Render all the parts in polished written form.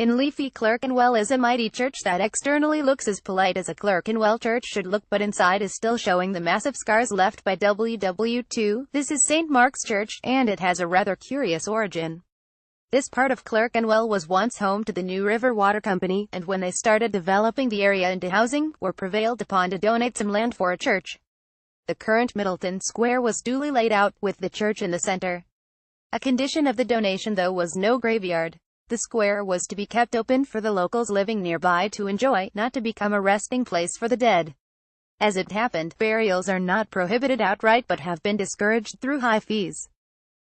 In leafy Clerkenwell is a mighty church that externally looks as polite as a Clerkenwell church should look, but inside is still showing the massive scars left by ww2. This is St. Mark's Church, and it has a rather curious origin. This part of Clerkenwell was once home to the New River Water Company, and when they started developing the area into housing, were prevailed upon to donate some land for a church. The current Middleton Square was duly laid out, with the church in the center. A condition of the donation, though, was no graveyard. The square was to be kept open for the locals living nearby to enjoy, not to become a resting place for the dead. As it happened, burials are not prohibited outright but have been discouraged through high fees.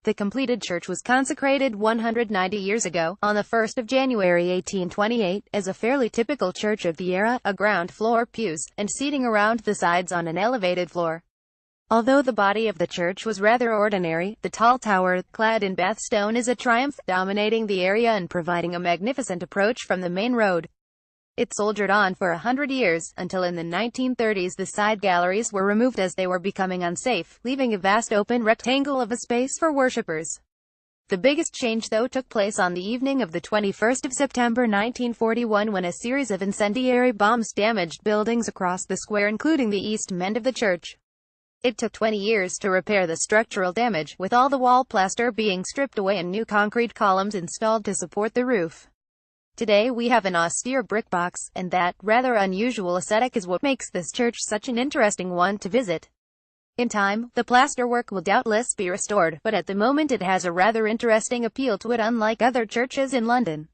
The completed church was consecrated 190 years ago, on the 1st of January 1828, as a fairly typical church of the era, a ground floor pews, and seating around the sides on an elevated floor. Although the body of the church was rather ordinary, the tall tower, clad in Bath stone, is a triumph, dominating the area and providing a magnificent approach from the main road. It soldiered on for 100 years, until in the 1930s the side galleries were removed as they were becoming unsafe, leaving a vast open rectangle of a space for worshippers. The biggest change, though, took place on the evening of the 21st of September 1941, when a series of incendiary bombs damaged buildings across the square, including the east end of the church. It took 20 years to repair the structural damage, with all the wall plaster being stripped away and new concrete columns installed to support the roof. Today we have an austere brick box, and that rather unusual aesthetic is what makes this church such an interesting one to visit. In time, the plasterwork will doubtless be restored, but at the moment it has a rather interesting appeal to it, unlike other churches in London.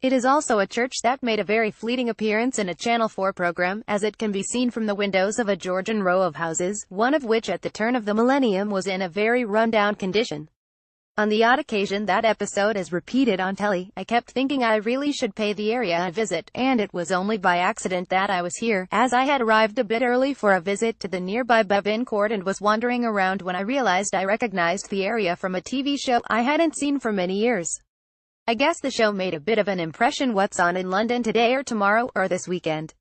It is also a church that made a very fleeting appearance in a Channel 4 program, as it can be seen from the windows of a Georgian row of houses, one of which at the turn of the millennium was in a very run-down condition. On the odd occasion that episode is repeated on telly, I kept thinking I really should pay the area a visit, and it was only by accident that I was here, as I had arrived a bit early for a visit to the nearby Bevan Court and was wandering around when I realized I recognized the area from a TV show I hadn't seen for many years. I guess the show made a bit of an impression. What's on in London today or tomorrow, or this weekend?